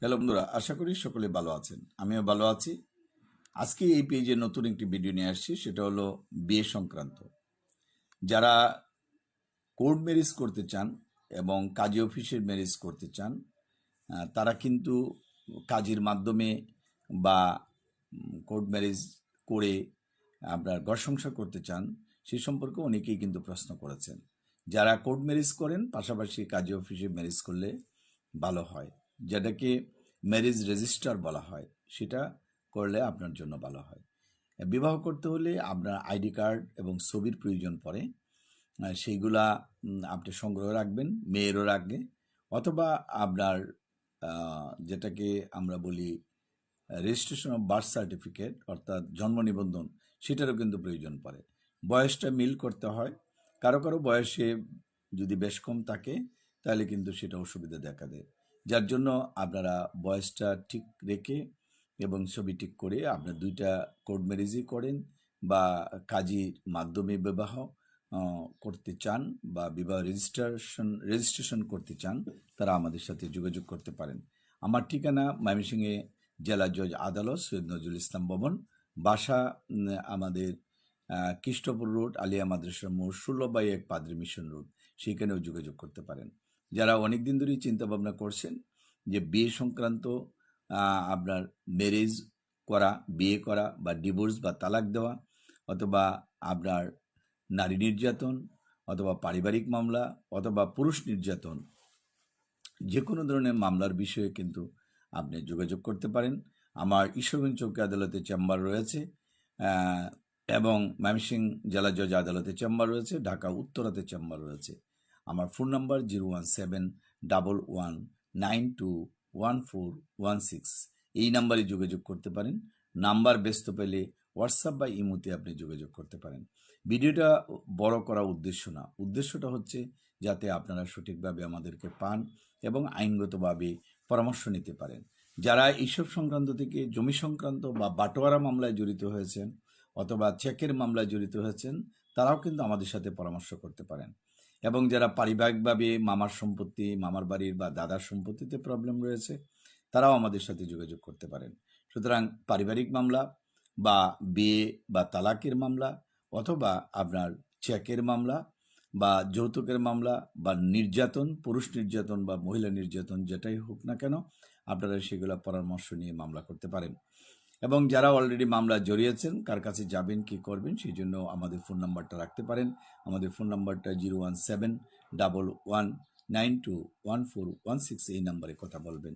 Hello বন্ধুরা, আশা করি সকলে ভালো আছেন। আমিও ভালো আছি। আজকে এই পেজে নতুন একটি ভিডিও নিয়ে আসছি, সেটা হলো বিয়ে সংক্রান্ত। যারা কোর্ট ম্যারেজ করতে চান এবং কাজী অফিসের ম্যারেজ করতে চান, তারা কিন্তু কাজের মাধ্যমে বা কোর্ট ম্যারেজ করে আপনার ঘর সংসার করতে চান, সে সম্পর্কে অনেকেই কিন্তু প্রশ্ন করেছেন। যারা কোর্ট ম্যারেজ করেন, পাশাপাশি কাজী অফিসে ম্যারেজ করলে ভালো হয়, যেটাকে ম্যারেজ রেজিস্টার বলা হয়, সেটা করলে আপনার জন্য ভালো হয়। বিবাহ করতে হলে আপনার আইডি কার্ড এবং ছবির প্রয়োজন পড়ে। সেইগুলা আপনি সংগ্রহ রাখবেন, মেয়েরও রাখবে, অথবা আপনার যেটাকে আমরা বলি রেজিস্ট্রেশন অফ বার্থ সার্টিফিকেট, অর্থাৎ জন্ম নিবন্ধন, সেটারও কিন্তু প্রয়োজন পড়ে। বয়সটা মিল করতে হয়। কারো কারো বয়সে যদি বেশ কম থাকে, তাহলে কিন্তু সেটা অসুবিধা দেখা দেয়। যার জন্য আপনারা বয়সটা ঠিক রেখে এবং ছবি ঠিক করে আপনার দুইটা কোর্ট ম্যারেজই করেন, বা কাজীর মাধ্যমে বিবাহ করতে চান, বা বিবাহ রেজিস্ট্রেশন করতে চান, তারা আমাদের সাথে যোগাযোগ করতে পারেন। আমার ঠিকানা ময়মনসিংহে জেলা জজ আদালত, সৈয়দ নজরুল ইসলাম ভবন, বাসা আমাদের কৃষ্টপুর রোড, আলিয়া মাদ্রাসা মোড়, 16/1 পাদ্রী মিশন রোড। সেখানেও যোগাযোগ করতে পারেন। যারা অনেক দিন ধরেই চিন্তা ভাবনা করছেন যে বিয়ে সংক্রান্ত আপনার ম্যারেজ করা, বিয়ে করা, বা ডিভোর্স বা তালাক দেওয়া, অথবা আপনার নারী নির্যাতন, অথবা পারিবারিক মামলা, অথবা পুরুষ নির্যাতন, যে কোনো ধরনের মামলার বিষয়ে কিন্তু আপনি যোগাযোগ করতে পারেন। আমার ঈশ্বরগঞ্জ চৌকি আদালতে চেম্বার রয়েছে, এবং ময়মনসিংহ জেলা জজ আদালতে চেম্বার রয়েছে, ঢাকা উত্তরাতে চেম্বার রয়েছে। আমার ফোন নাম্বার 01711921416। এই নাম্বারে যোগাযোগ করতে পারেন। নাম্বার ব্যস্ত পেলে হোয়াটসঅ্যাপ বা ইমোতে আপনি যোগাযোগ করতে পারেন। ভিডিওটা বড় করা উদ্দেশ্য না, উদ্দেশ্যটা হচ্ছে যাতে আপনারা সঠিকভাবে আমাদেরকে পান এবং আইনগতভাবে পরামর্শ নিতে পারেন। যারা এইসব সংক্রান্ত থেকে জমি সংক্রান্ত বা বাটোয়ারা মামলায় জড়িত হয়েছেন, অথবা চেকের মামলায় জড়িত হয়েছেন, তারাও কিন্তু আমাদের সাথে পরামর্শ করতে পারেন। এবং যারা পারিবারিকভাবে মামার সম্পত্তি, মামার বাড়ির বা দাদার সম্পত্তিতে প্রবলেম রয়েছে, তারাও আমাদের সাথে যোগাযোগ করতে পারেন। সুতরাং পারিবারিক মামলা, বা বিয়ে বা তালাকের মামলা, অথবা আপনার চেকের মামলা, বা যৌতুকের মামলা, বা নির্যাতন, পুরুষ নির্যাতন বা মহিলা নির্যাতন, যেটাই হোক না কেন, আপনারা সেগুলো পরামর্শ নিয়ে মামলা করতে পারেন। এবং যারা অলরেডি মামলা জড়িয়েছেন, কার কাছে যাবেন, কি করবেন, সেই জন্য আমাদের ফোন নাম্বারটা রাখতে পারেন। আমাদের ফোন নাম্বারটা 01711921416। এই নাম্বারে কথা বলবেন।